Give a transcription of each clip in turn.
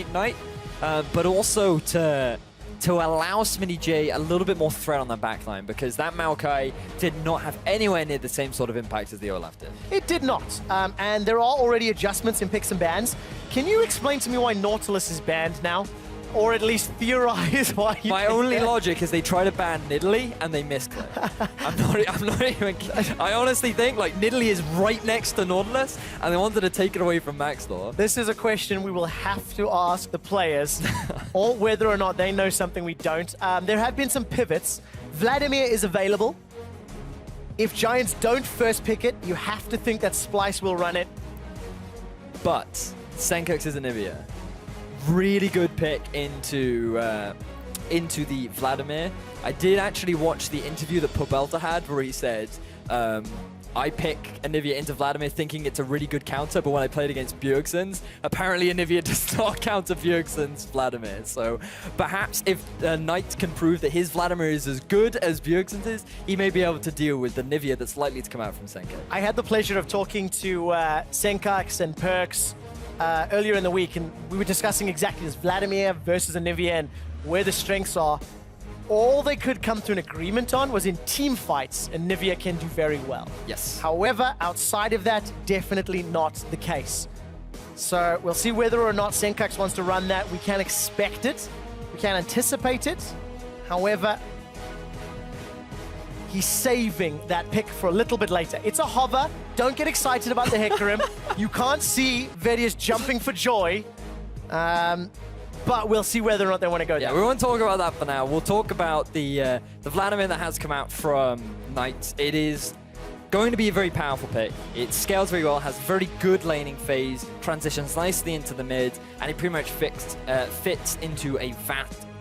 Ignite, but also to allow SmittyJ a little bit more threat on that backline, because that Maokai did not have anywhere near the same sort of impact as the Olaf did. It did not, and there are already adjustments in picks and bans. Can you explain to me why Nautilus is banned now? Or at least theorize why you My only logic is they try to ban Nidalee and they misclick. I'm not even kidding. I honestly think like Nidalee is right next to Nautilus and they wanted to take it away from Maxlore. This is a question we will have to ask the players, or whether or not they know something we don't. There have been some pivots. Vladimir is available. If Giants don't first pick it, you have to think that Splyce will run it. But Sencux is Anivia. Really good pick into the Vladimir. I did actually watch the interview that Pobelta had where he said, I pick Anivia into Vladimir thinking it's a really good counter, but when I played against Bjergsen's, apparently Anivia does not counter Bjergsen's Vladimir. So perhaps if Knight can prove that his Vladimir is as good as Bjergsen's is, he may be able to deal with the Anivia that's likely to come out from Sencux. I had the pleasure of talking to Sencux and Perks earlier in the week, and we were discussing exactly this, Vladimir versus Anivia and where the strengths are. All they could come to an agreement on was in team fights, Anivia can do very well. Yes. However, outside of that, definitely not the case. So we'll see whether or not Sencux wants to run that. We can expect it. We can anticipate it. However, he's saving that pick for a little bit later. It's a hover. Don't get excited about the Hecarim. You can't see Vedius jumping for joy. But we'll see whether or not they want to go there. Yeah, we won't talk about that for now. We'll talk about the Vladimir that has come out from Knight. It is going to be a very powerful pick. It scales very well, has very good laning phase, transitions nicely into the mid, and it pretty much fits into a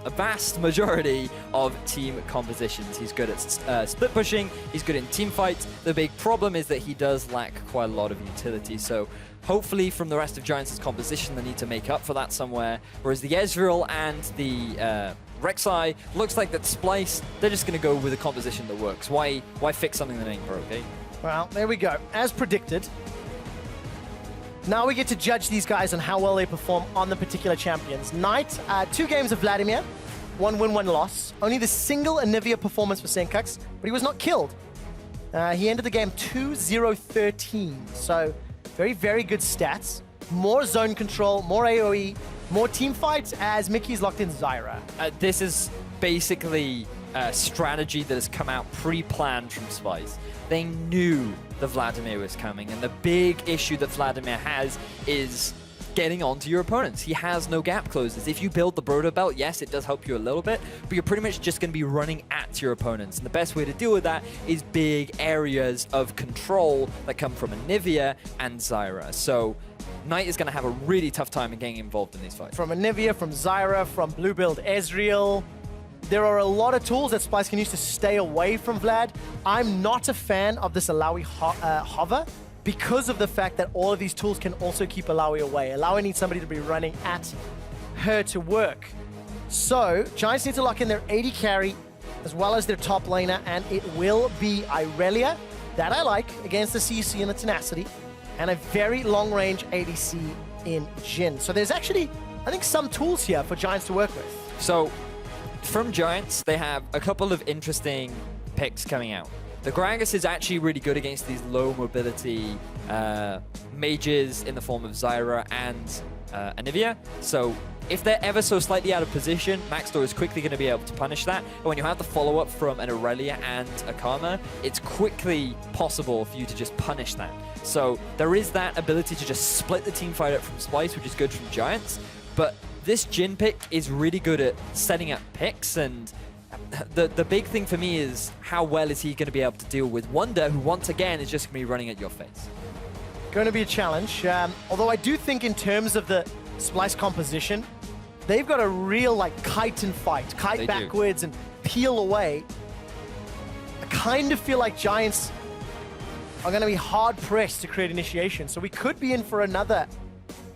vast majority of team compositions. He's good at split pushing, he's good in team fights. The big problem is that he does lack quite a lot of utility, so hopefully from the rest of Giants' composition they need to make up for that somewhere, whereas the Ezreal and the Rek'Sai, looks like that Splyce, they're just going to go with a composition that works. Why fix something that ain't broke, eh? Well, there we go. As predicted, now we get to judge these guys on how well they perform on the particular champions. Knight, 2 games of Vladimir, 1 win, 1 loss. Only the single Anivia performance for Sencux, but he was not killed. He ended the game 2-0-13, so very, very good stats. More zone control, more AoE, more team fights as Mikyx locked in Zyra. This is basically a strategy that has come out pre-planned from Splyce. They knew the Vladimir was coming, and the big issue that Vladimir has is getting onto your opponents. He has no gap closes. If you build the Broda belt, yes, it does help you a little bit, but you're pretty much just going to be running at your opponents. And the best way to deal with that is big areas of control that come from Anivia and Zyra. So Knight is going to have a really tough time in getting involved in these fights. From Anivia, from Zyra, from blue build Ezreal, there are a lot of tools that Splyce can use to stay away from Vlad. I'm not a fan of this Alawi hover because of the fact that all of these tools can also keep Alawi away. Alawi needs somebody to be running at her to work. So Giants need to lock in their AD carry as well as their top laner, and it will be Irelia, that I like, against the CC and the Tenacity, and a very long-range ADC in Jhin. So there's actually, I think, some tools here for Giants to work with. So from Giants, they have a couple of interesting picks coming out. The Gragas is actually really good against these low mobility mages in the form of Zyra and Anivia. So if they're ever so slightly out of position, Maxlore is quickly going to be able to punish that. And when you have the follow-up from an Irelia and a Karma, it's quickly possible for you to just punish that. So there is that ability to just split the team fight up from Splyce, which is good from Giants. But this Jhin pick is really good at setting up picks, and the big thing for me is how well is he going to be able to deal with Wunder, who once again is just going to be running at your face. Going to be a challenge. Although I do think in terms of the Splyce composition, they've got a real like kite and fight, kite backwards and peel away. I kind of feel like Giants are going to be hard pressed to create initiation, so we could be in for another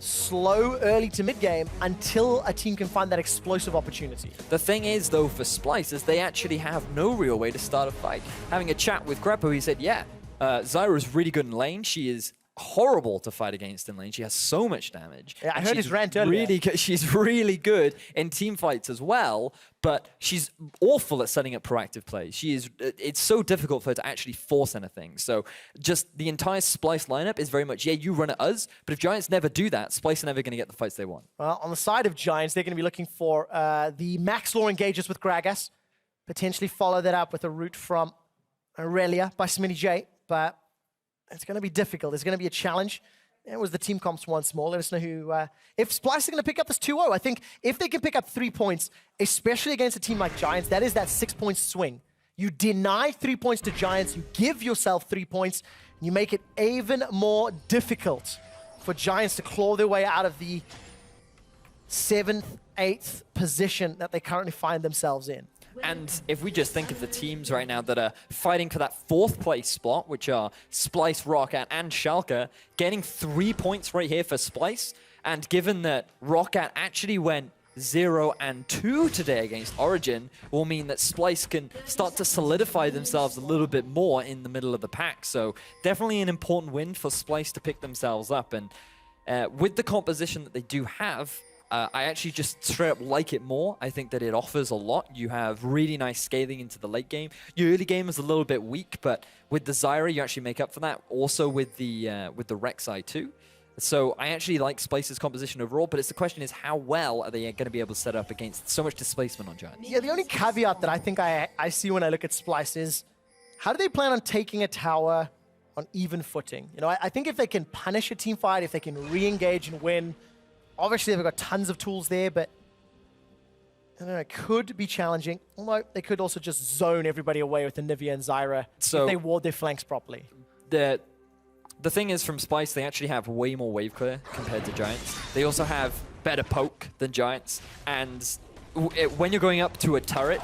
slow early to mid game until a team can find that explosive opportunity. The thing is though for Splyce is they actually have no real way to start a fight. Having a chat with Greppo, he said, yeah, Zyra is really good in lane. She is horrible to fight against in lane. She has so much damage. Yeah, I and heard his rant earlier. She's really good in team fights as well, but she's awful at setting up proactive plays. It's so difficult for her to actually force anything. So just the entire Splyce lineup is very much, yeah, you run at us, but if Giants never do that, Splyce are never going to get the fights they want. Well, on the side of Giants, they're going to be looking for the Maxlore engages with Gragas, potentially follow that up with a route from Irelia by SmittyJ, but it's going to be difficult. It's going to be a challenge. It was the team comps once more. Let us know who... if Splyce are going to pick up this 2-0, I think if they can pick up 3 points, especially against a team like Giants, that is that 6-point swing. You deny 3 points to Giants, you give yourself 3 points, and you make it even more difficult for Giants to claw their way out of the 7th, 8th position that they currently find themselves in. And if we just think of the teams right now that are fighting for that 4th place spot, which are Splyce, Roccat, and Schalke, getting 3 points right here for Splyce, and given that Roccat actually went 0-2 today against Origin, will mean that Splyce can start to solidify themselves a little bit more in the middle of the pack. So definitely an important win for Splyce to pick themselves up. And with the composition that they do have, I actually just straight up like it more. I think that it offers a lot. You have really nice scaling into the late game. Your early game is a little bit weak, but with the Zyra, you actually make up for that. Also with the Rek'Sai too. So I actually like Splyce's composition overall, but the question is how well are they going to be able to set up against so much displacement on Giants? Yeah, the only caveat that I think I see when I look at Splyce is how do they plan on taking a tower on even footing? You know, I think if they can punish a team fight, if they can re-engage and win, obviously, they've got tons of tools there, but I don't know, it could be challenging. Although they could also just zone everybody away with Anivia and Zyra if they ward their flanks properly. The thing is, from Splyce, they actually have way more wave clear compared to Giants. They also have better poke than Giants, and when you're going up to a turret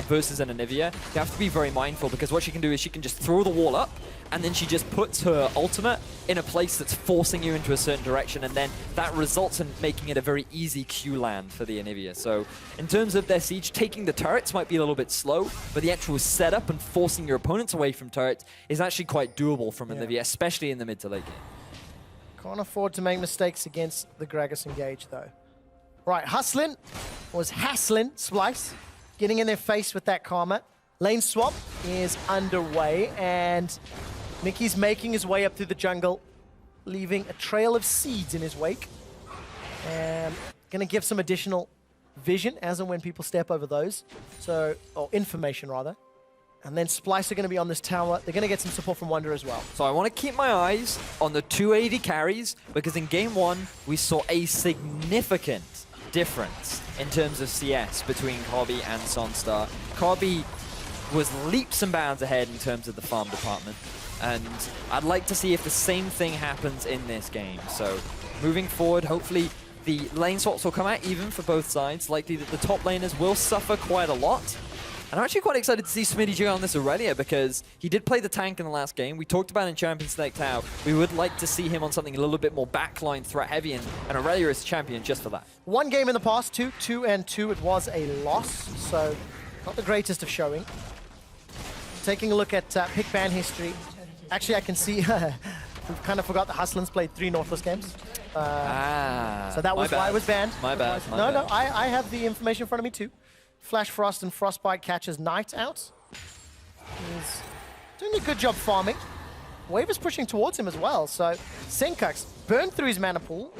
versus an Anivia, you have to be very mindful, because what she can do is she can just throw the wall up, and then she just puts her ultimate in a place that's forcing you into a certain direction, and then that results in making it a very easy Q land for the Anivia. So in terms of their siege, taking the turrets might be a little bit slow, but the actual setup and forcing your opponents away from turrets is actually quite doable from Anivia, especially in the mid to late game. Can't afford to make mistakes against the Gragas engage, though. Right, Hustlin was hassling Splyce, getting in their face with that karma. Lane swap is underway, and Mikyx making his way up through the jungle, leaving a trail of seeds in his wake. And gonna give some additional vision as and when people step over those. So, or information rather. And then Splyce are gonna be on this tower. They're gonna get some support from Wunder as well. So I want to keep my eyes on the 280 carries, because in game 1, we saw a significant difference in terms of CS between Kobbe and SONSTAR. Kobbe was leaps and bounds ahead in terms of the farm department, and I'd like to see if the same thing happens in this game. So moving forward, hopefully the lane swaps will come out even for both sides. Likely that the top laners will suffer quite a lot. And I'm actually quite excited to see SmittyJ on this Irelia, because he did play the tank in the last game. We talked about in Champions Select how we would like to see him on something a little bit more backline threat heavy, and Irelia is champion just for that. One game in the past, 2-2. It was a loss, so not the greatest of showing. Taking a look at pick ban history. Actually, I can see we've kind of forgot that Hustlin's played 3 Northless games. So that was why it was banned. My bad. No, I have the information in front of me too. Flash Frost and Frostbite catches Knight out. He's doing a good job farming. Wave is pushing towards him as well, so Sencux burned through his mana pool,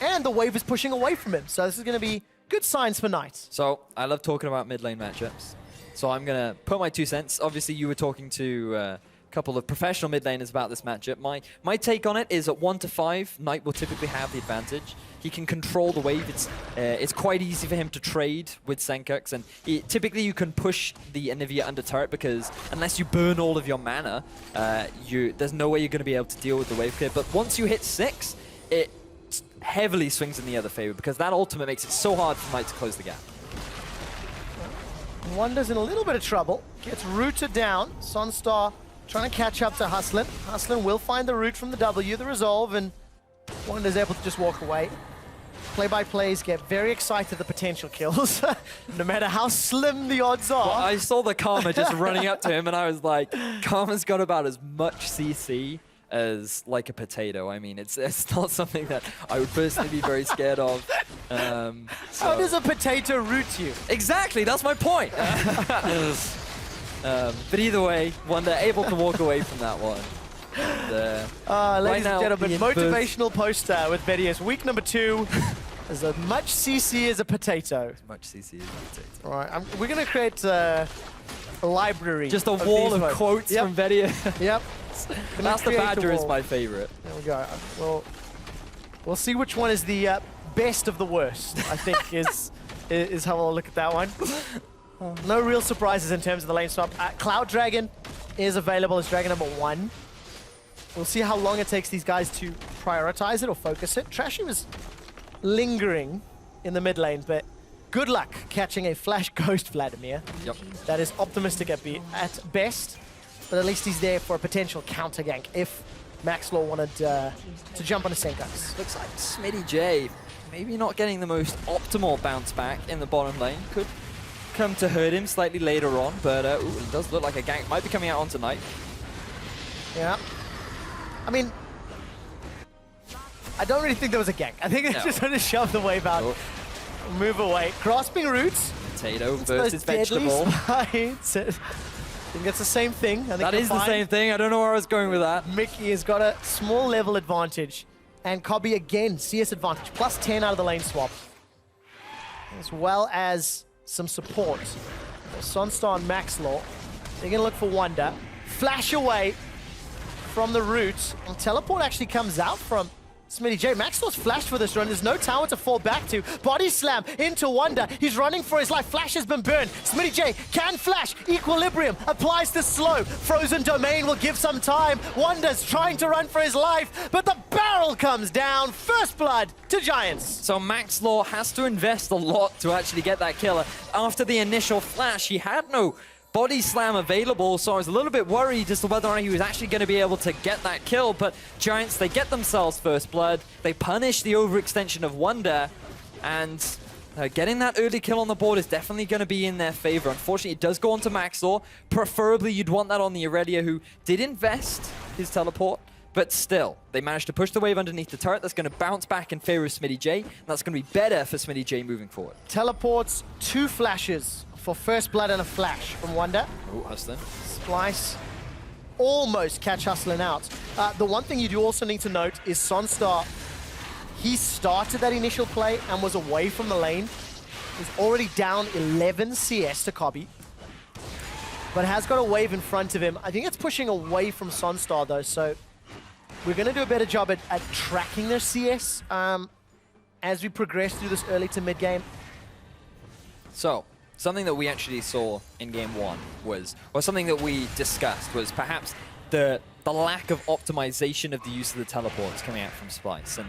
and the wave is pushing away from him. So this is going to be good signs for Knight. So I love talking about mid lane matchups. So I'm going to put my 2 cents. Obviously, you were talking to a couple of professional mid laners about this matchup. My take on it is at 1 to 5, Knight will typically have the advantage. He can control the wave. It's quite easy for him to trade with Sencux, and typically you can push the Anivia under turret, because unless you burn all of your mana, there's no way you're going to be able to deal with the wave clear. But once you hit 6, it heavily swings in the other favor, because that ultimate makes it so hard for Knight to close the gap. Wunder's in a little bit of trouble. Gets rooted down. SONSTAR trying to catch up to Hustlin. Hustlin will find the root from the W, the resolve, and Wunder's able to just walk away. Play-by-plays get very excited at the potential kills, no matter how slim the odds are. Well, I saw the Karma just running up to him, and I was like, Karma's got about as much CC as like a potato. I mean, it's not something that I would personally be very scared of. How does a potato root you? Exactly, that's my point. But either way, Wunder able to walk away from that one. And, ladies right and now, gentlemen, motivational poster with Vedius. Week number 2. As much CC as a potato. As much CC as a potato. All right, we're going to create a library. Just a wall of quotes from Vedius. Yep. That's the Badger is my favorite. There we go. We'll see which one is the best of the worst, I think is how I'll look at that one. No real surprises in terms of the lane swap. Cloud Dragon is available as Dragon number 1. We'll see how long it takes these guys to prioritize it or focus it. Trashy was lingering in the mid lane, but good luck catching a flash ghost Vladimir. Yep. That is optimistic at best, but at least he's there for a potential counter gank if Maxlore wanted to jump on a Sencux. Looks like SmittyJ maybe not getting the most optimal bounce back in the bottom lane. Could come to hurt him slightly later on, but it does look like a gank might be coming out on tonight. Yeah. I mean, I don't really think there was a gank. I think it's just going to shove the wave out, move away. Grasping roots. Potato versus vegetable. I think it's the same thing. That is the same thing. I don't know where I was going with that. Mikyx has got a small level advantage. And Kobbe again, CS advantage. Plus 10 out of the lane swap. As well as some support. SONSTAR and Maxlore. They're going to look for Wunder. Flash away from the root. And teleport actually comes out from SmittyJ. Maxlore's flashed for this run. There's no tower to fall back to. Body slam into Wunder. He's running for his life. Flash has been burned. SmittyJ can flash. Equilibrium applies the slow. Frozen Domain will give some time. Wunder's trying to run for his life, but the barrel comes down. First blood to Giants. So Maxlore has to invest a lot to actually get that killer. After the initial flash, he had no body slam available, so I was a little bit worried as to whether or not he was actually going to be able to get that kill, but Giants, they get themselves first blood, they punish the overextension of Wunder, and getting that early kill on the board is definitely going to be in their favor. Unfortunately, it does go on to Maxlore. Preferably, you'd want that on the Irelia, who did invest his teleport, but still, they managed to push the wave underneath the turret. That's going to bounce back in favor of SmittyJ, and that's going to be better for SmittyJ moving forward. Teleports, 2 flashes for first blood and a flash from Wunder. Oh, Hustlin. Splyce almost catch Hustlin out. The one thing you do also need to note is SONSTAR, he started that initial play and was away from the lane. He's already down 11 CS to Kobbe, but has got a wave in front of him. I think it's pushing away from SONSTAR though, so we're going to do a better job at tracking their CS as we progress through this early to mid game. So, something that we actually saw in game 1 was, or something that we discussed was perhaps the lack of optimization of the use of the teleports coming out from Splyce. And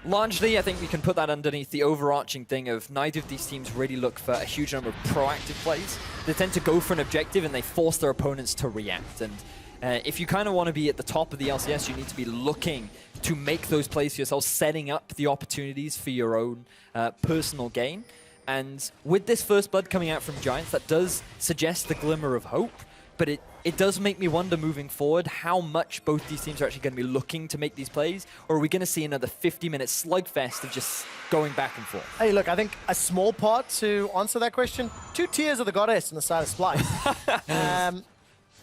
largely, I think we can put that underneath the overarching thing of neither of these teams really look for a huge number of proactive plays. They tend to go for an objective and they force their opponents to react. And if you kind of want to be at the top of the LCS, you need to be looking to make those plays for yourself, setting up the opportunities for your own personal gain. And with this first blood coming out from Giants, that does suggest the glimmer of hope, but it does make me wonder moving forward how much both these teams are actually going to be looking to make these plays, or are we going to see another 50-minute slugfest of just going back and forth? Hey, look, I think a small part to answer that question, 2 tiers of the goddess on the side of Splyce.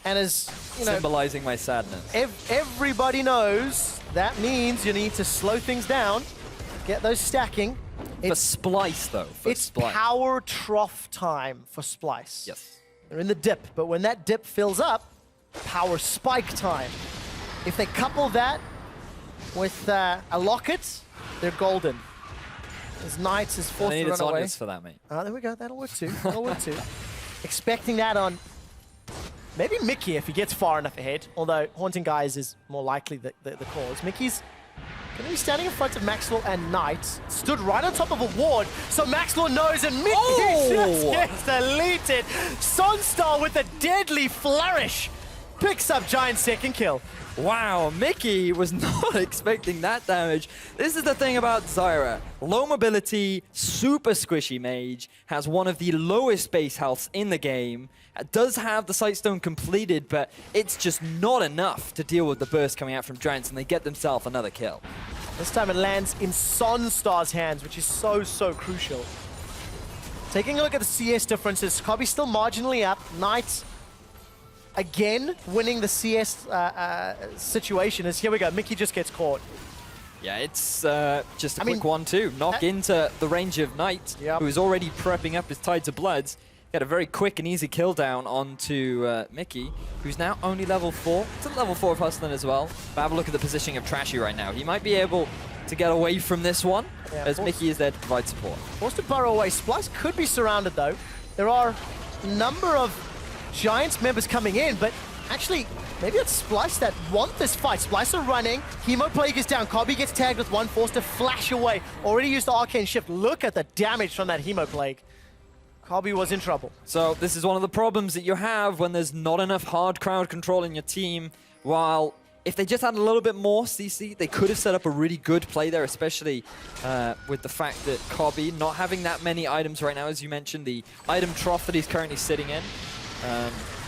And as you know, symbolizing my sadness. Everybody knows that means you need to slow things down, get those stacking. For Splyce, though. It's power trough time for Splyce. Yes. They're in the dip, but when that dip fills up, power spike time. If they couple that with a locket, they're golden. As Knights is forced to run away. For that, mate. There we go. That'll work too. That'll work too. Expecting that on maybe Mikyx if he gets far enough ahead, although Haunting Guys is more likely the cause. Mikyx's going to be standing in front of Maxlore and Knight. Stood right on top of a ward, so Maxlore knows, and Mikyx just gets deleted. SONSTAR with a deadly flourish Picks up Giant's second kill. Wow, Mickey was not expecting that damage. This is the thing about Zyra. Low mobility, super squishy mage, has one of the lowest base healths in the game, does have the Sightstone completed, but it's just not enough to deal with the burst coming out from Giants, and they get themselves another kill. This time it lands in SONSTAR's hands, which is so, so crucial. Taking a look at the CS differences, Kobbe still marginally up. Knight again winning the CS situation as here we go, Mickey just gets caught. Yeah, it's just a quick 1-2. Knock into the range of Knight, who's already prepping up his Tides of Bloods. Got a very quick and easy kill down onto Mickey, who's now only level 4. It's at level 4 of Hustlin as well. But have a look at the positioning of Trashy right now. He might be able to get away from this one, as Mickey is there to provide support. Forced to burrow away. Splyce could be surrounded though. There are a number of Giants members coming in, but actually, maybe it's Splyce that want this fight. Splyce are running. Hemo Plague is down. Kobbe gets tagged with one, forced to flash away. Already used the Arcane Shift. Look at the damage from that Hemo Plague. Kobbe was in trouble. So this is one of the problems that you have when there's not enough hard crowd control in your team. While if they just had a little bit more CC, they could have set up a really good play there, especially with the fact that Kobbe not having that many items right now, as you mentioned, the item trough that he's currently sitting in.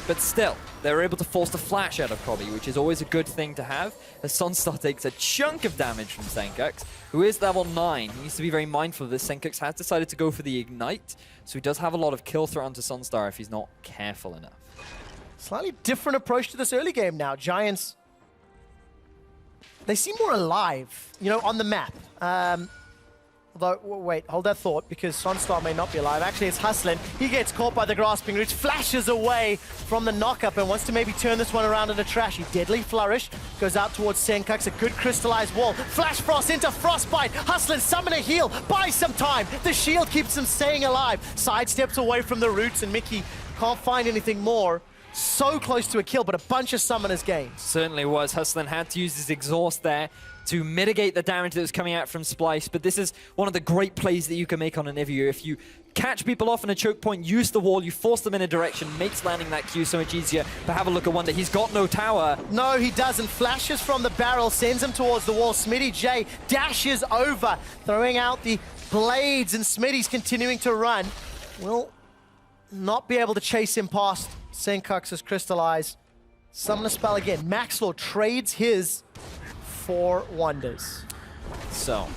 But still, they were able to force the flash out of Kobbe, which is always a good thing to have, as SONSTAR takes a chunk of damage from Sencux, who is level 9. He needs to be very mindful of this. Sencux has decided to go for the Ignite, so he does have a lot of kill threat onto SONSTAR if he's not careful enough. Slightly different approach to this early game now. Giants, they seem more alive, you know, on the map. Although, wait, hold that thought, because SONSTAR may not be alive. Actually, it's Hustlin. He gets caught by the Grasping Roots, flashes away from the knock-up and wants to maybe turn this one around into Trashy. Deadly Flourish goes out towards Sencux, a good crystallized wall. Flash Frost into Frostbite. Hustlin, summon a heal, buy some time. The shield keeps him staying alive. Sidesteps away from the roots, and Mickey can't find anything more. So close to a kill, but a bunch of summoners gained. Certainly was. Hustlin had to use his exhaust there to mitigate the damage that was coming out from Splyce, but this is one of the great plays that you can make on Anivia. If you catch people off in a choke point, use the wall, you force them in a direction, makes landing that Q so much easier. But have a look at Wunder. He's got no tower. No, he doesn't. Flashes from the barrel, sends him towards the wall. SmittyJ dashes over, throwing out the blades, and Smitty's continuing to run. Will not be able to chase him past Sencux as crystallized. Summon a spell again. Maxlore trades his for Wonders. So,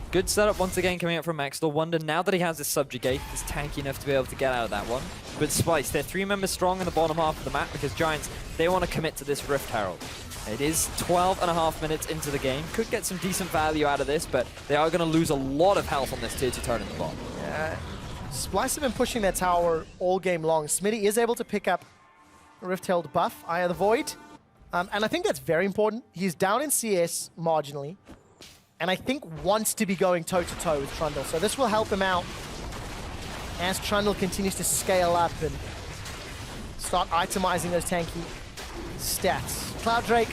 good setup once again coming out from Maxlore. Wunder, now that he has his Subjugate, is tanky enough to be able to get out of that one. But Splyce, they're 3 members strong in the bottom half of the map because Giants, they want to commit to this Rift Herald. It is 12.5 minutes into the game. Could get some decent value out of this, but they are going to lose a lot of health on this tier 2 turn in the bottom. Yeah, Splyce have been pushing their tower all game long. Smitty is able to pick up a Rift Herald buff, Eye of the Void. And I think that's very important. He's down in CS marginally, and I think wants to be going toe-to-toe with Trundle. So this will help him out as Trundle continues to scale up and start itemizing those tanky stats. Cloud Drake,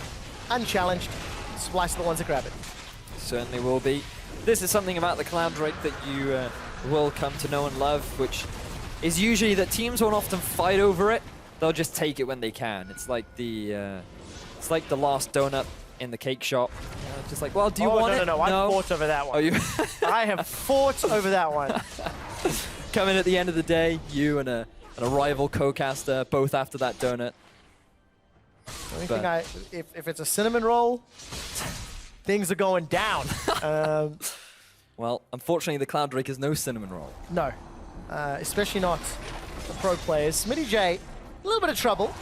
unchallenged. Splyce are the ones that grab it. Certainly will be. This is something about the Cloud Drake that you will come to know and love, which is usually that teams won't often fight over it. They'll just take it when they can. It's like the last donut in the cake shop. Just like, well, do you want it? No, I fought over that one. Oh, you I have fought over that one. Coming at the end of the day, you and a rival co-caster, both after that donut. The only thing if it's a cinnamon roll, things are going down. Well, unfortunately, the Cloud Drake is no cinnamon roll. No, especially not the pro players. SmittyJ, a little bit of trouble,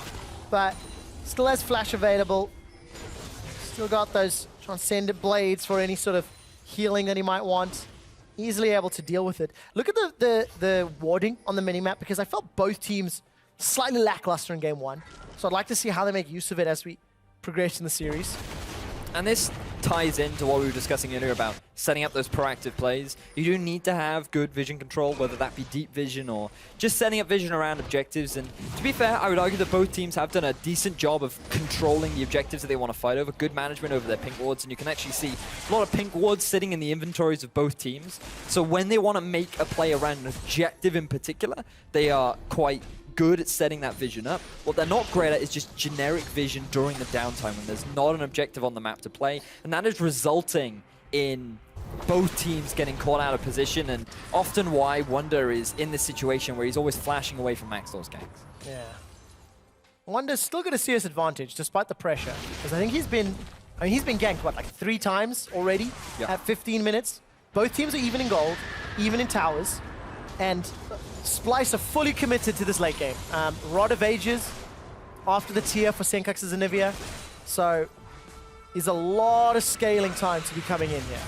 but still has flash available. Still got those transcendent blades for any sort of healing that he might want. Easily able to deal with it. Look at the warding on the minimap, because I felt both teams slightly lackluster in game 1. So I'd like to see how they make use of it as we progress in the series. And this ties into what we were discussing earlier about setting up those proactive plays. You do need to have good vision control, whether that be deep vision or just setting up vision around objectives. And to be fair, I would argue that both teams have done a decent job of controlling the objectives that they want to fight over. Good management over their pink wards, and you can actually see a lot of pink wards sitting in the inventories of both teams. So when they want to make a play around an objective in particular, they are quite good at setting that vision up. What they're not great at is just generic vision during the downtime when there's not an objective on the map to play. And that is resulting in both teams getting caught out of position, and often why Wunder is in this situation where he's always flashing away from Maxlore's ganks. Yeah. Wunder's still got a serious advantage despite the pressure, because I think he's been ganked, what, like 3 times already at 15 minutes? Both teams are even in gold, even in towers, and Splyce are fully committed to this late game. Rod of Ages after the tier for Sencux's Anivia, so there's a lot of scaling time to be coming in here.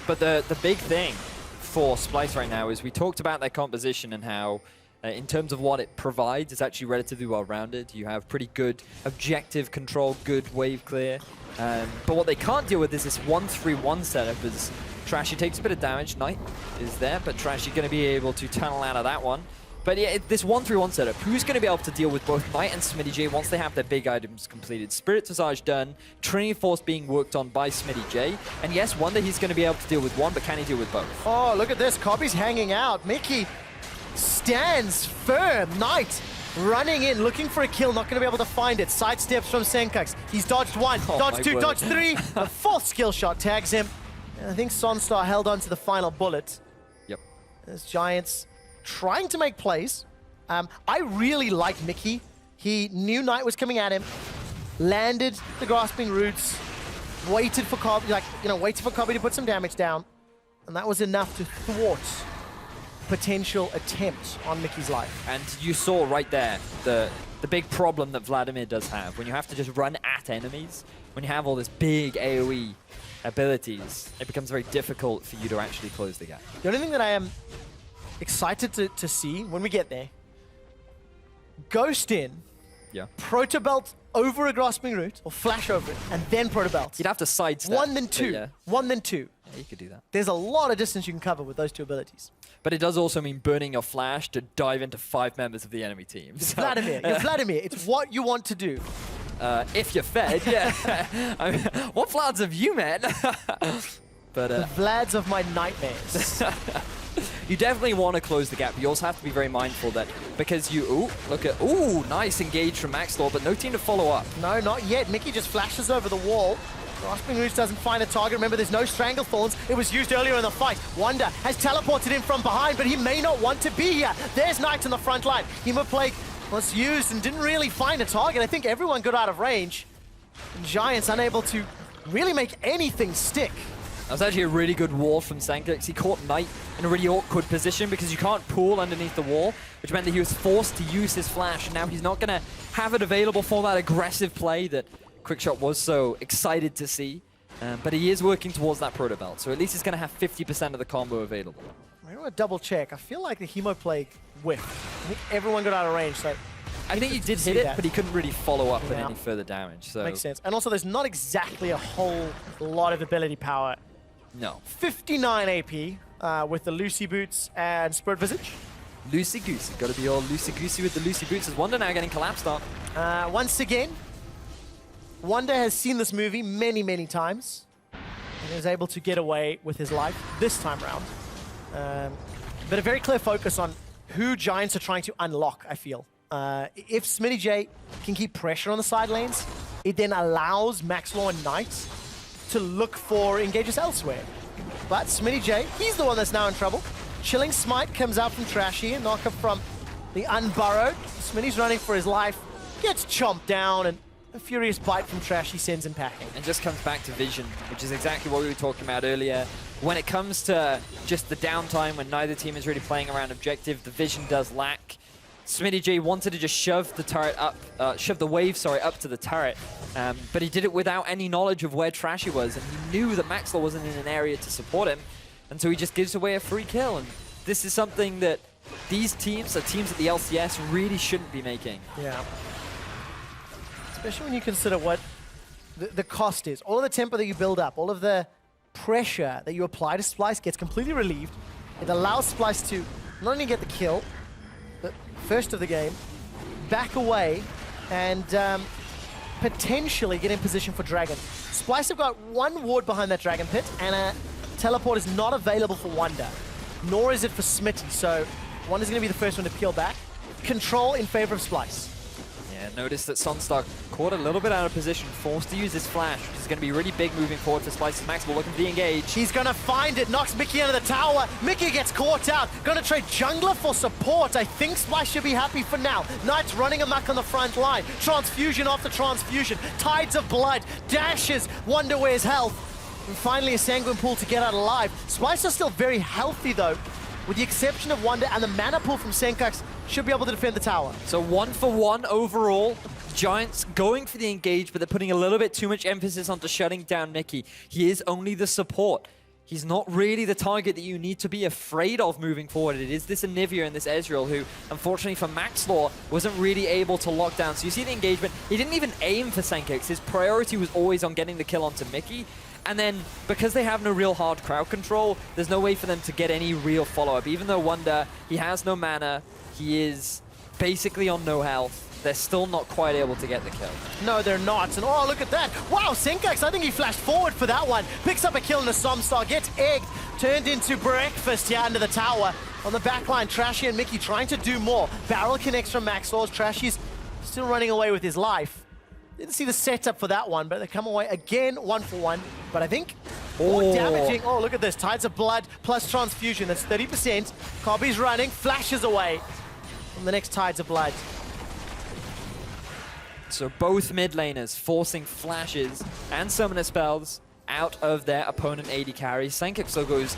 But the big thing for Splyce right now is we talked about their composition and how in terms of what it provides, it's actually relatively well-rounded. You have pretty good objective control, good wave clear. But what they can't deal with is this 1-3-1 setup as Trashy takes a bit of damage. Knight is there, but Trashy going to be able to tunnel out of that one. But yeah, this 1-3-1 setup, who's going to be able to deal with both Knight and SmittyJ once they have their big items completed? Spirit Visage done, Trinity Force being worked on by SmittyJ. And yes, Wunder, he's going to be able to deal with one, but can he deal with both? Oh, look at this. Kobbe's hanging out. Mikyx stands firm. Knight running in, looking for a kill, not going to be able to find it. Sidesteps from Sencux. He's dodged 1, dodged 2, dodged 3. A 4th skill shot tags him. And I think SONSTAR held on to the final bullet. Yep. There's Giants trying to make plays. I really like Mikyx. He knew Knight was coming at him, landed the grasping roots, waited for Kobbe, waited for Kobbe to put some damage down, and that was enough to thwart potential attempt on Mikyx's life. And you saw right there the big problem that Vladimir does have. When you have to just run at enemies, when you have all this big AoE abilities, it becomes very difficult for you to actually close the gap. The only thing that I am excited to see when we get there, Ghost in, Proto Belt over a grasping root, or flash over it, and then Proto Belt. You'd have to sidestep. 1 then 2. Yeah. 1 then 2. Yeah, you could do that. There's a lot of distance you can cover with those 2 abilities. But it does also mean burning your flash to dive into 5 members of the enemy team. So. Vladimir, you're Vladimir. It's what you want to do. If you're fed, yeah. I mean, what Vlads have you met? But the Vlads of my nightmares. You definitely want to close the gap, but you also have to be very mindful that because you, nice engage from Maxlore, but no team to follow up. No, not yet. Mikyx just flashes over the wall. Grasping Roots doesn't find a target. Remember, there's no Stranglethorns. It was used earlier in the fight. Wunder has teleported in from behind, but he may not want to be here. There's Knight in the front line. Hemoplague was used and didn't really find a target. I think everyone got out of range. And Giants unable to really make anything stick. That was actually a really good wall from Sencux. He caught Knight in a really awkward position because you can't pool underneath the wall, which meant that he was forced to use his flash, and now he's not going to have it available for that aggressive play that QuickShot was so excited to see. But he is working towards that Proto Belt, so at least he's going to have 50% of the combo available. I want to double check. I feel like the Hemoplague whiffed. I think everyone got out of range, so I think he did hit it, but he couldn't really follow up with any further damage. So makes sense. And also, there's not exactly a whole lot of ability power. No. 59 AP with the Lucy Boots and Spirit Visage. Loosey-goosey. Got to be all loosey-goosey with the Lucy Boots. As Wunder now getting collapsed on. Once again, Wunder has seen this movie many, many times and is able to get away with his life this time around. But a very clear focus on who Giants are trying to unlock, I feel. If SmittyJ can keep pressure on the side lanes, it then allows Maxlore and Knight to look for engages elsewhere. But SmittyJ, he's the one that's now in trouble. Chilling Smite comes out from Trashy, and knock up from the Unburrowed. Smitty's running for his life, gets chomped down, and a furious bite from Trashy sends him packing. And just comes back to vision, which is exactly what we were talking about earlier. When it comes to just the downtime, when neither team is really playing around objective, the vision does lack. SmittyJ wanted to just shove the turret up, shove the wave, up to the turret. But he did it without any knowledge of where Trashy was, and he knew that Maxlore wasn't in an area to support him, and so he just gives away a free kill. And this is something that these teams, the teams at the LCS, really shouldn't be making. Yeah. Especially when you consider what the cost is. All of the tempo that you build up, all of the pressure that you apply to Splyce gets completely relieved. It allows Splyce to not only get the kill, but first of the game, back away, and potentially get in position for Dragon. Splyce have got one ward behind that Dragon Pit, and a teleport is not available for Wunder, nor is it for Smitty, so Wunder's going to be the first one to peel back. control in favor of Splyce. Yeah, notice that SONSTAR caught a little bit out of position, forced to use his flash, which is going to be really big moving forward for Splyce's Maxlore, looking for the engage. He's gonna find it, knocks Mikyx into the tower. Mikyx gets caught out. Gonna trade jungler for support. I think Splyce should be happy for now. Knight's running amok on the front line. Transfusion after transfusion. Tides of blood. Dashes. Wunder wears health. And finally a sanguine pool to get out alive. Splyce are still very healthy though. With the exception of Wunder and the mana pool from Sencux, should be able to defend the tower. So 1-for-1 overall. Giants going for the engage, but they're putting a little bit too much emphasis onto shutting down Mikyx. He is only the support. He's not really the target that you need to be afraid of moving forward. It is this Anivia and this Ezreal who, unfortunately for Maxlore, wasn't really able to lock down. So you see the engagement. He didn't even aim for Sencux. His priority was always on getting the kill onto Mikyx. And then, because they have no real hard crowd control, there's no way for them to get any real follow-up. Even though Wunder, he has no mana, he is basically on no health. They're still not quite able to get the kill. No, they're not. And oh, look at that. Wow, Sencux, I think he flashed forward for that one. Picks up a kill in the SONSTAR, gets egged, turned into breakfast here under the tower. On the backline, Trashy and Mikyx trying to do more. Barrel connects from Maxlore. Trashy's still running away with his life. Didn't see the setup for that one, but they come away again 1-for-1. But I think more damaging. Oh, look at this. Tides of blood plus transfusion. That's 30%. Kobbe's running, flashes away from the next Tides of blood. So both mid laners forcing flashes and summoner spells out of their opponent AD carries. Sencux goes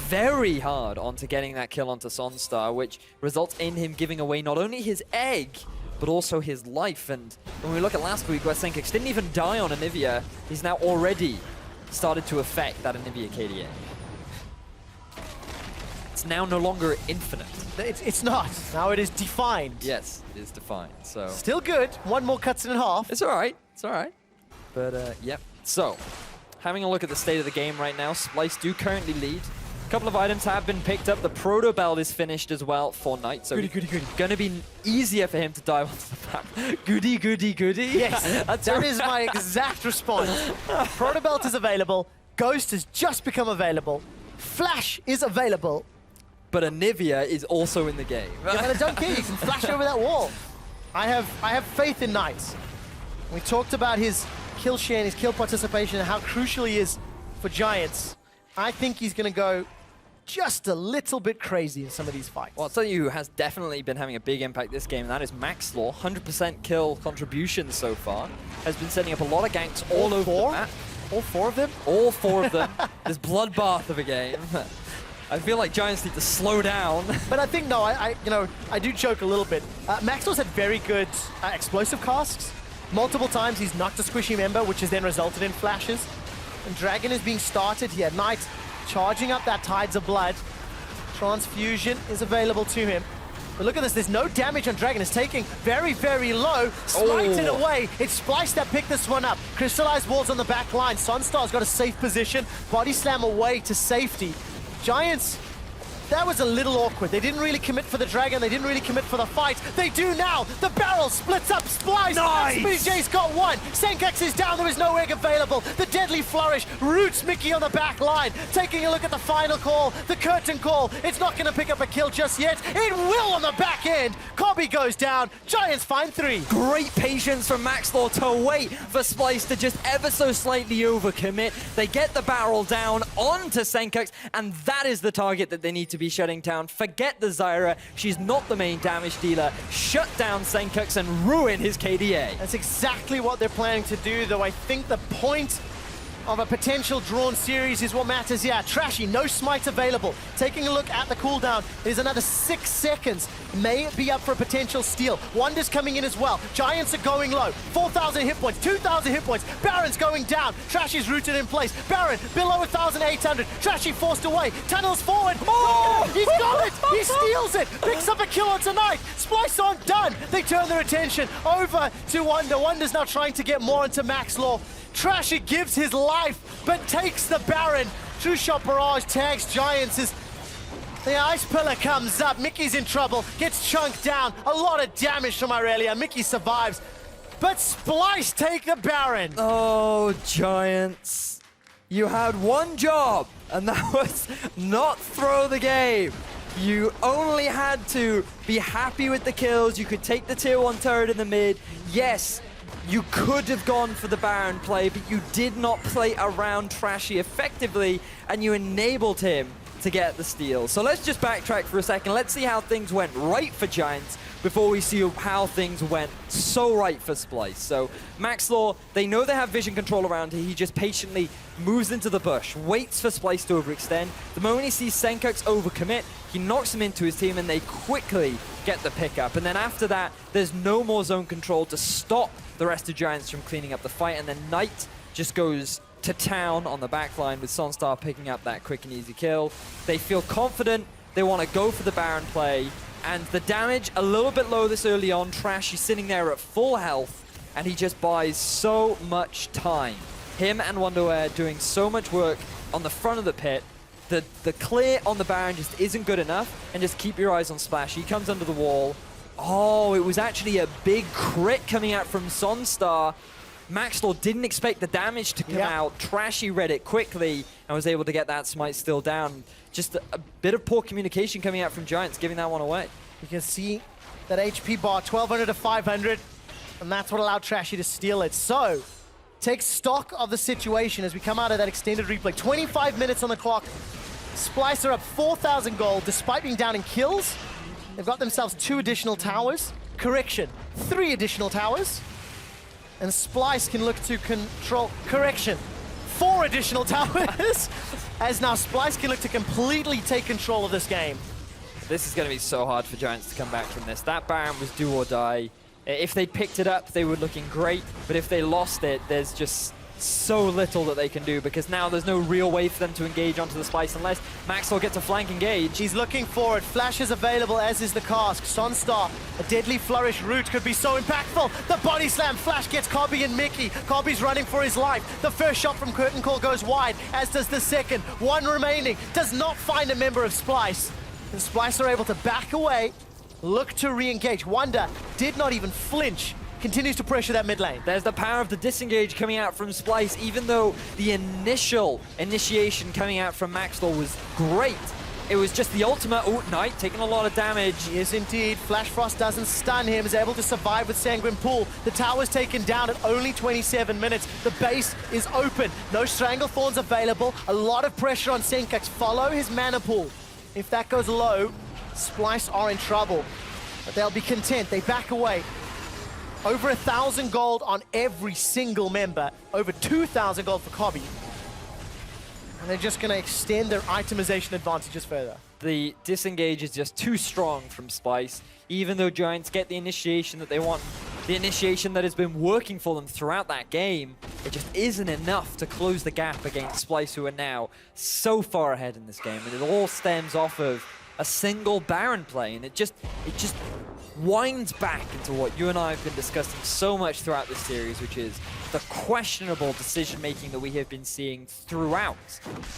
very hard onto getting that kill onto SONSTAR, which results in him giving away not only his egg, but also his life. And when we look at last week where Sencux didn't even die on Anivia, he's now already started to affect that Anivia KDA. It's now no longer infinite. It's not. Now it is defined. Yes, it is defined. So still good. One more cuts it in half. it's all right. It's all right. But yep. So having a look at the state of the game right now, Splyce do currently lead. A couple of items have been picked up. The proto belt is finished as well for Knight. So goody. Gonna be easier for him to dive onto the back. Goody. Yes, that is my exact response. Proto belt is available. Ghost has just become available. Flash is available. But Anivia is also in the game. Yeah, but I don't care. You can flash over that wall. I have faith in Knight. We talked about his kill share and his kill participation and how crucial he is for Giants. I think he's going to go just a little bit crazy in some of these fights. Well, I'll tell you who has definitely been having a big impact this game, and that is Maxlore. 100% kill contribution so far. Has been setting up a lot of ganks all over the map. All four of them? All four of them. This bloodbath of a game. I feel like Giants need to slow down. But I think, no, I do joke a little bit. Maxlore's had very good explosive casts. Multiple times he's knocked a squishy member, which has then resulted in flashes. And Dragon is being started here. Knight charging up that Tides of Blood. Transfusion is available to him. But look at this, there's no damage on Dragon. It's taking very, very low. Smited away. It's Splyce that picked this one up. Crystallized walls on the back line. SONSTAR's got a safe position. Body slam away to safety. Giants, that was a little awkward. They didn't really commit for the Dragon. They didn't really commit for the fight. They do now. The barrel splits up Splyce. Nice. SmittyJ's got one. Sencux is down. There is no egg available. The deadly flourish roots Mikyx on the back line. Taking a look at the final call, the curtain call. It's not going to pick up a kill just yet. It will on the back end. Kobbe goes down. Giants find 3. Great patience from Maxlore to wait for Splyce to just ever so slightly overcommit. They get the barrel down onto Sencux, and that is the target that they need to be shutting down. Forget the Zyra. She's not the main damage dealer. Shut down Sencux and ruin his KDA. That's exactly what they're planning to do, though I think the point of a potential drawn series is what matters. Yeah, Trashy, no smite available. Taking a look at the cooldown, there's another 6 seconds. May it be up for a potential steal. Wunder's coming in as well. Giants are going low. 4,000 hit points, 2,000 hit points. Baron's going down. Trashy's rooted in place. Baron below 1,800. Trashy forced away. Tunnels forward. Oh, he's got it. He steals it. Picks up a kill on tonight. Splyce aren't done. They turn their attention over to Wunder. Wunder's now trying to get more into Maxlore. Trashy gives his life, but takes the Baron. True Shot Barrage tags Giants as the Ice Pillar comes up. Mikyx's in trouble, gets chunked down. A lot of damage from Irelia. Mikyx survives, but Splyce take the Baron. Oh, Giants. You had one job, and that was not throw the game. You only had to be happy with the kills. You could take the tier 1 turret in the mid. Yes, you could have gone for the Baron play, but you did not play around Trashy effectively, and you enabled him to get the steal. So let's just backtrack for a second. Let's see how things went right for Giants before we see how things went so right for Splyce. So Maxlore, they know they have vision control around here. He just patiently moves into the bush, waits for Splyce to overextend. The moment he sees Sencux overcommit, he knocks him into his team and they quickly get the pickup. And then after that, there's no more zone control to stop the rest of Giants from cleaning up the fight. And then Knight just goes to town on the backline with SONSTAR picking up that quick and easy kill. They feel confident. They want to go for the Baron play. And the damage a little bit low this early on. Trashy sitting there at full health, and he just buys so much time. Him and Wunder doing so much work on the front of the pit. The clear on the Baron just isn't good enough, and just keep your eyes on Splash. He comes under the wall. Oh, it was actually a big crit coming out from SONSTAR. Maxlore didn't expect the damage to come out. Trashy read it quickly and was able to get that smite still down. Just a bit of poor communication coming out from Giants, giving that one away. You can see that HP bar, 1200 to 500, and that's what allowed Trashy to steal it. So, take stock of the situation as we come out of that extended replay. 25 minutes on the clock. Splyce are up 4,000 gold despite being down in kills. They've got themselves 2 additional towers. Correction, 3 additional towers. And Splyce can look to control, correction, 4 additional towers, as now Splyce can look to completely take control of this game. This is going to be so hard for Giants to come back from this. That Baron was do or die. If they picked it up, they were looking great, but if they lost it, there's just so little that they can do, because now there's no real way for them to engage onto the Splyce unless Maxlore gets a flank engage. He's looking for it. Flash is available, as is the cask. SONSTAR, a deadly flourish route could be so impactful. The body slam. Flash gets Kobbe and Mikyx. Kobbe's running for his life. The first shot from Curtain Call goes wide, as does the second. 1 remaining. Does not find a member of Splyce. And Splyce are able to back away, look to re-engage. Wunder did not even flinch. Continues to pressure that mid lane. There's the power of the disengage coming out from Splyce, even though the initial initiation coming out from Maxlore was great. It was just the ultimate. Oh, Knight taking a lot of damage. He is indeed. Flash Frost doesn't stun him, is able to survive with Sanguine Pool. The tower's taken down at only 27 minutes. The base is open. No Strangle Thorns available. A lot of pressure on Sencux. Follow his mana pool. If that goes low, Splyce are in trouble. But they'll be content. They back away. Over 1,000 gold on every single member. Over 2,000 gold for Kobbe. And they're just going to extend their itemization advantages further. The disengage is just too strong from Splyce. Even though Giants get the initiation that they want, the initiation that has been working for them throughout that game, it just isn't enough to close the gap against Splyce, who are now so far ahead in this game. And it all stems off of a single Baron play, and it just winds back into what you and I have been discussing so much throughout this series, which is the questionable decision-making that we have been seeing throughout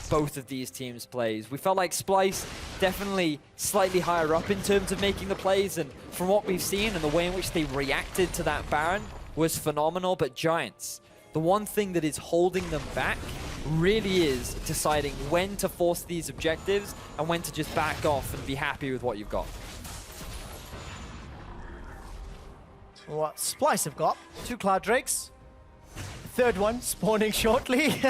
both of these teams' plays. We felt like Splyce definitely slightly higher up in terms of making the plays, and from what we've seen and the way in which they reacted to that Baron was phenomenal, but Giants, the one thing that is holding them back really is deciding when to force these objectives and when to just back off and be happy with what you've got. What Splyce have got, 2 Cloud Drakes. Third one spawning shortly.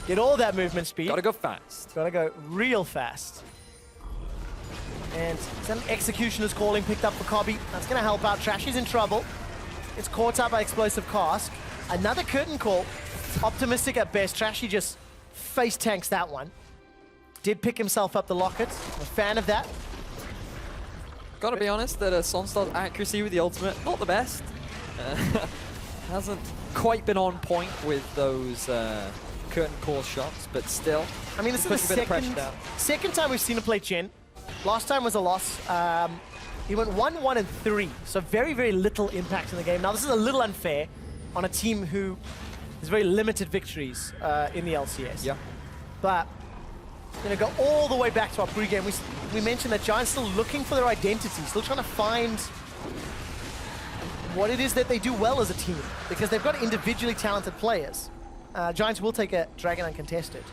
Get all that movement speed. Gotta go fast. Gotta go real fast. And some Executioner's Calling picked up for Kobbe. That's gonna help out. Trashy's in trouble. It's caught up by Explosive Cask. Another Curtain Call. Optimistic at best. Trashy just face tanks that one. Did pick himself up the locket. I'm a fan of that. Gotta be honest that SONSTAR's accuracy with the ultimate, not the best. Hasn't quite been on point with those curtain call shots, but still. I mean, this is the second time we've seen him play Jhin. Last time was a loss. He went 1-1 and 3, so very, very little impact in the game. Now, this is a little unfair on a team who has very limited victories in the LCS. Yeah. But going to go all the way back to our pregame. We mentioned that Giants still looking for their identity, still trying to find what it is that they do well as a team, because they've got individually talented players. Giants will take a Dragon uncontested.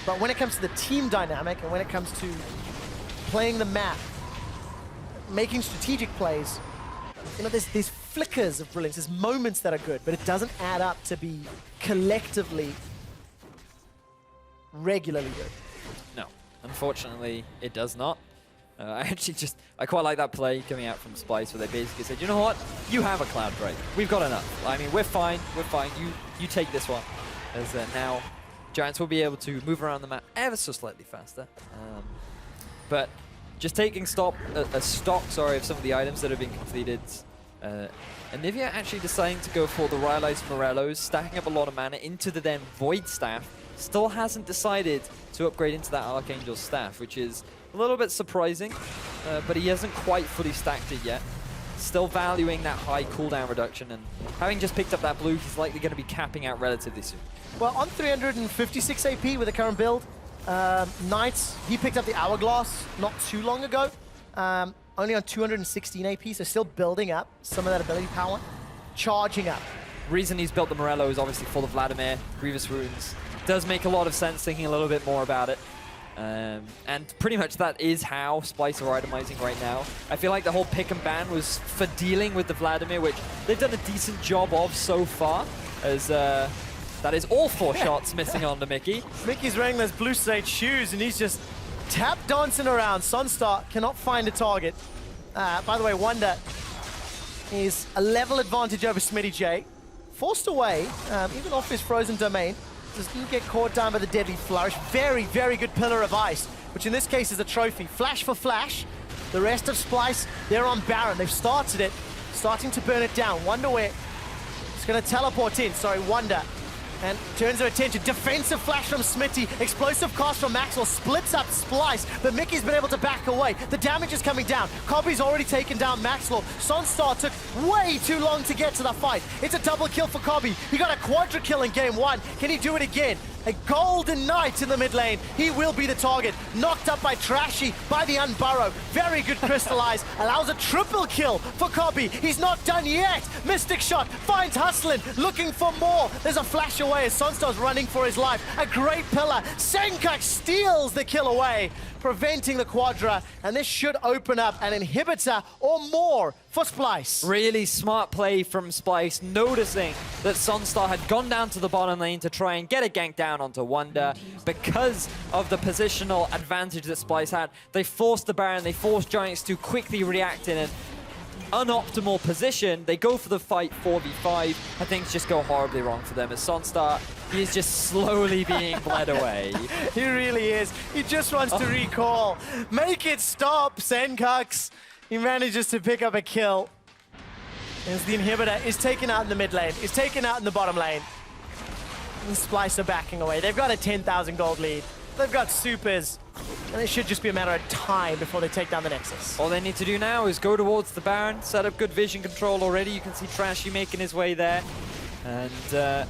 But when it comes to the team dynamic and when it comes to playing the map, making strategic plays, you know, there's flickers of brilliance, there's moments that are good, but it doesn't add up to be collectively regularly good. No, unfortunately, it does not. I quite like that play coming out from Splyce where they basically said, you know what, you have a Cloud Break. We've got enough. I mean, we're fine. You take this one. As now, Giants will be able to move around the map ever so slightly faster. But just taking stock of some of the items that have been completed. Anivia actually deciding to go for the Rylai's Morellos, stacking up a lot of mana into the then Void Staff. Still hasn't decided to upgrade into that Archangel Staff, which is a little bit surprising, but he hasn't quite fully stacked it yet. Still valuing that high cooldown reduction, and having just picked up that blue, he's likely going to be capping out relatively soon. Well, on 356 AP with the current build, Knights, he picked up the Hourglass not too long ago, only on 216 AP, so still building up some of that ability power, charging up. Reason he's built the Morello is obviously for the Vladimir, Grievous Wounds. Does make a lot of sense thinking a little bit more about it. And pretty much that is how Splyce are itemizing right now. I feel like the whole pick and ban was for dealing with the Vladimir, which they've done a decent job of so far, as that is all 4 shots missing on the Mikyx. Mickey's wearing those blue sage shoes and he's just tap dancing around. SONSTAR cannot find a target. By the way, Wunder is a level advantage over SmittyJ. Forced away, even off his frozen domain. Doesn't get caught down by the deadly flourish. Very, very good pillar of ice, which in this case is a trophy. Flash for flash. The rest of Splyce, they're on Baron. They've started it, starting to burn it down. Wunder where it's going to teleport in. Sorry, Wunder. And turns their attention. Defensive flash from Smitty. Explosive cast from Maxlore. Splits up Splyce, but Mickey's been able to back away. The damage is coming down. Kobbe's already taken down Maxlore. SONSTAR took way too long to get to the fight. It's a double kill for Kobbe. He got a quadra kill in game 1. Can he do it again? A golden knight in the mid lane. He will be the target. Knocked up by Trashy, by the Unburrow. Very good crystallize. Allows a triple kill for Kobbe. He's not done yet. Mystic shot finds Hustlin, looking for more. There's a flash away as SONSTAR's running for his life. A great pillar. Sencux steals the kill away, preventing the quadra, and this should open up an inhibitor or more for Splyce. Really smart play from Splyce, noticing that SONSTAR had gone down to the bottom lane to try and get a gank down onto Wunder. Because of the positional advantage that Splyce had, they forced the Baron, they forced Giants to quickly react in an unoptimal position. They go for the fight 4v5, and things just go horribly wrong for them as SONSTAR, he is just slowly being bled away. He really is. He just wants to recall. Make it stop, Sencux. He manages to pick up a kill. As the inhibitor is taken out in the mid lane, is taken out in the bottom lane. And Splyce are backing away. They've got a 10,000 gold lead. They've got supers. And it should just be a matter of time before they take down the Nexus. All they need to do now is go towards the Baron, set up good vision control already. You can see Trashy making his way there. And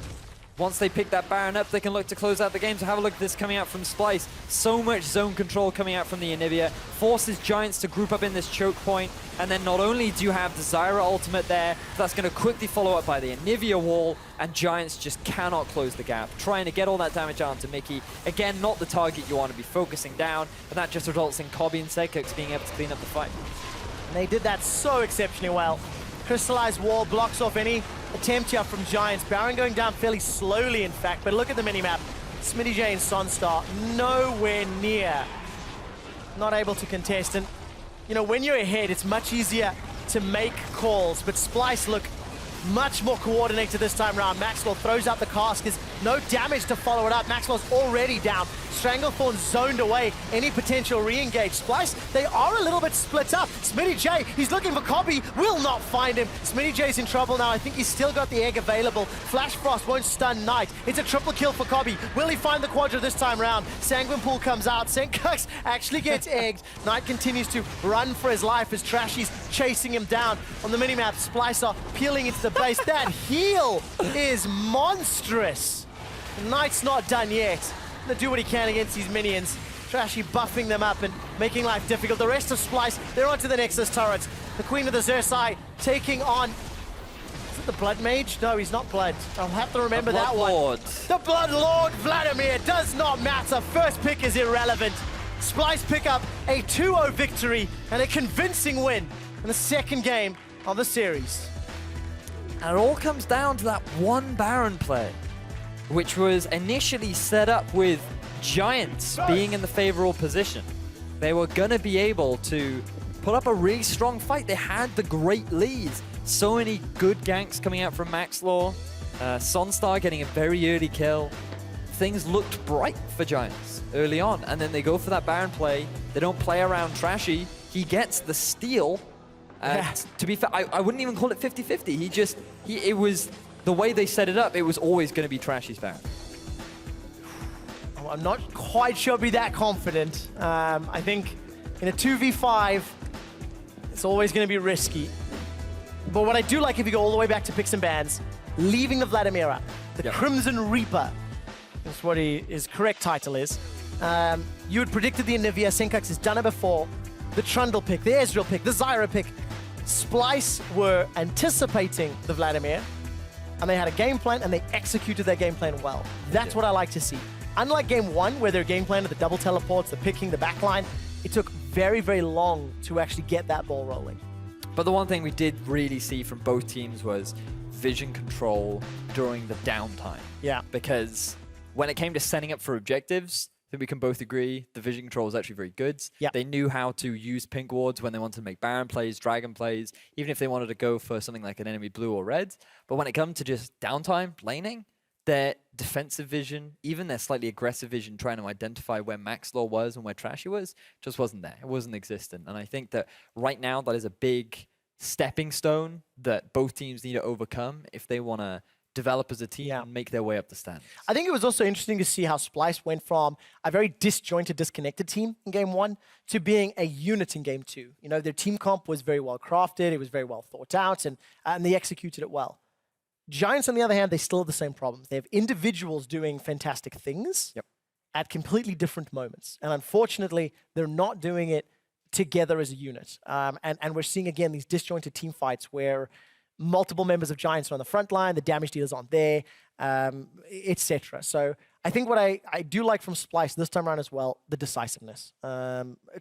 once they pick that Baron up, they can look to close out the game. So have a look at this coming out from Splyce. So much zone control coming out from the Anivia. Forces Giants to group up in this choke point. And then not only do you have the Zyra ultimate there, that's going to quickly follow up by the Anivia wall. And Giants just cannot close the gap. Trying to get all that damage out onto Mikyx. Again, not the target you want to be focusing down. And that just results in Kobbe and Sencux being able to clean up the fight. And they did that so exceptionally well. Crystallized wall blocks off any attempt here from Giants. Baron going down fairly slowly, in fact, but look at the minimap. SmittyJ and SONSTAR nowhere near. Not able to contest. And, you know, when you're ahead, it's much easier to make calls, but Splyce look much more coordinated this time around. Maxlore throws out the cask. There's no damage to follow it up. Maxlore's already down. Stranglethorn zoned away any potential re-engage. Splyce, they are a little bit split up. SmittyJ, he's looking for Kobbe, will not find him. SmittyJ's in trouble now. I think he's still got the egg available. Flash Frost won't stun Knight. It's a triple kill for Kobbe. Will he find the quadra this time round? Sanguine Pool comes out. Sencux actually gets egged. Knight continues to run for his life as Trashy's chasing him down. On the minimap, Splyce are peeling into the base. That heal is monstrous. Knight's not done yet. Gonna do what he can against these minions. Trashy buffing them up and making life difficult. The rest of Splyce, they're onto the Nexus turrets. The Queen of the Rek'Sai taking on... Is it the Blood Mage? No, he's not Blood. I'll have to remember that one. Lord. The Blood Lord Vladimir. Does not matter. First pick is irrelevant. Splyce pick up a 2-0 victory and a convincing win in the second game of the series. And it all comes down to that one Baron play, which was initially set up with Giants being in the favorable position. They were going to be able to put up a really strong fight. They had the great leads. So many good ganks coming out from Maxlore. SONSTAR getting a very early kill. Things looked bright for Giants early on, and then they go for that Baron play. They don't play around Trashy. He gets the steal. To be fair, I wouldn't even call it 50-50. It was the way they set it up. It was always going to be Trashy's Baron. I'm not quite sure I'd be that confident. I think in a 2v5, it's always going to be risky. But what I do like, if you go all the way back to picks and bans, leaving the Vladimir out, the Crimson Reaper is what his correct title is. You had predicted the Anivia. Sencux has done it before. The Trundle pick, the Ezreal pick, the Zyra pick. Splyce were anticipating the Vladimir, and they had a game plan, and they executed their game plan well. That's what I like to see. Unlike game one, where their game plan with the double teleports, the picking, the backline, it took very, very long to actually get that ball rolling. But the one thing we did really see from both teams was vision control during the downtime. Yeah. Because when it came to setting up for objectives, I think we can both agree the vision control was actually very good. Yeah. They knew how to use pink wards when they wanted to make Baron plays, Dragon plays, even if they wanted to go for something like an enemy blue or red. But when it comes to just downtime, laning, their defensive vision, even their slightly aggressive vision, trying to identify where Maxlore was and where Trashy was, just wasn't there. It wasn't existent. And I think that right now that is a big stepping stone that both teams need to overcome if they want to develop as a team and make their way up the standings. I think it was also interesting to see how Splyce went from a very disjointed, disconnected team in game one to being a unit in game two. You know, their team comp was very well crafted, it was very well thought out, and they executed it well. Giants, on the other hand, they still have the same problems. They have individuals doing fantastic things at completely different moments. And unfortunately, they're not doing it together as a unit. And we're seeing, again, these disjointed team fights where multiple members of Giants are on the front line, the damage dealers aren't there, etc. So I think what I do like from Splyce this time around as well, the decisiveness.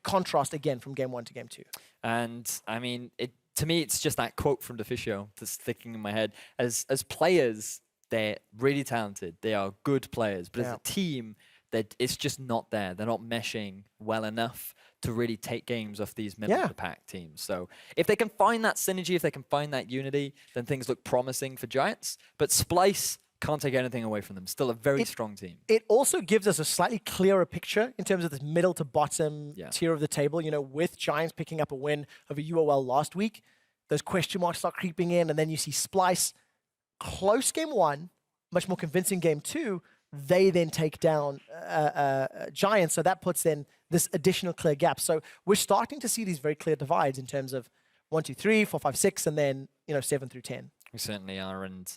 Contrast, again, from game one to game two. And, I mean, to me, it's just that quote from Deficio that's sticking in my head. As players, they're really talented. They are good players. But as a team, it's just not there. They're not meshing well enough to really take games off these middle-of-the-pack teams. So if they can find that synergy, if they can find that unity, then things look promising for Giants. But Splyce can't take anything away from them. Still a very strong team. It also gives us a slightly clearer picture in terms of this middle to bottom tier of the table. You know, with Giants picking up a win over UOL last week, those question marks start creeping in, and then you see Splyce, close game one, much more convincing game two. They then take down Giants, so that puts then this additional clear gap. So we're starting to see these very clear divides in terms of 1, 2, 3, 4, 5, 6, and then 7 through 10. We certainly are, and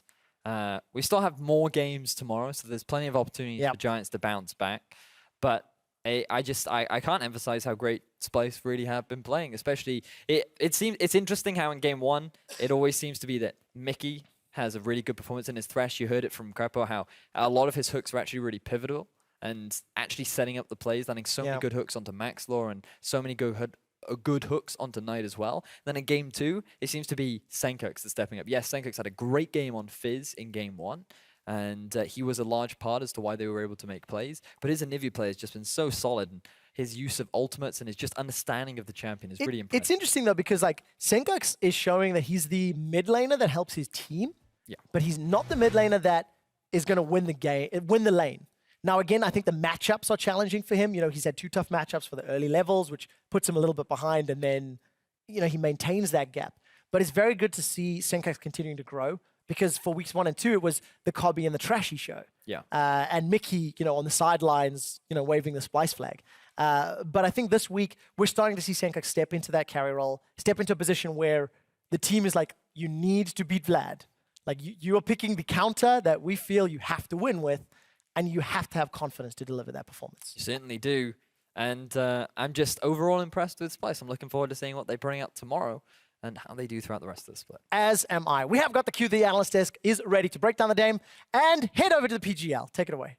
we still have more games tomorrow, so there's plenty of opportunities for Giants to bounce back. But I can't emphasize how great Splyce really have been playing. Especially, it's interesting how in game one it always seems to be that Mikyx has a really good performance in his thresh. You heard it from Crepo how a lot of his hooks are actually really pivotal and actually setting up the plays, landing so many good hooks onto Maxlore and so many good hooks onto Knight as well. Then in game two, it seems to be Sencux that's stepping up. Yes, Sencux had a great game on Fizz in game one, and he was a large part as to why they were able to make plays. But his Anivia play has just been so solid, and his use of ultimates and his just understanding of the champion is really impressive. It's interesting though, because like Sencux is showing that he's the mid laner that helps his team. But he's not the mid laner that is going to win the lane. Now, again, I think the matchups are challenging for him. You know, he's had 2 tough matchups for the early levels, which puts him a little bit behind, and then, he maintains that gap. But it's very good to see Sencux continuing to grow, because for weeks 1 and 2, it was the Kobbe and the Trashy show. And Mikyx, on the sidelines, waving the Splyce flag. But I think this week, we're starting to see Sencux step into that carry role, step into a position where the team is like, you need to beat Vlad. Like, you are picking the counter that we feel you have to win with, and you have to have confidence to deliver that performance. You certainly do. And I'm just overall impressed with Splyce. I'm looking forward to seeing what they bring out tomorrow and how they do throughout the rest of the split. As am I. We have got the Q, the analyst desk is ready to break down the game and head over to the PGL. Take it away.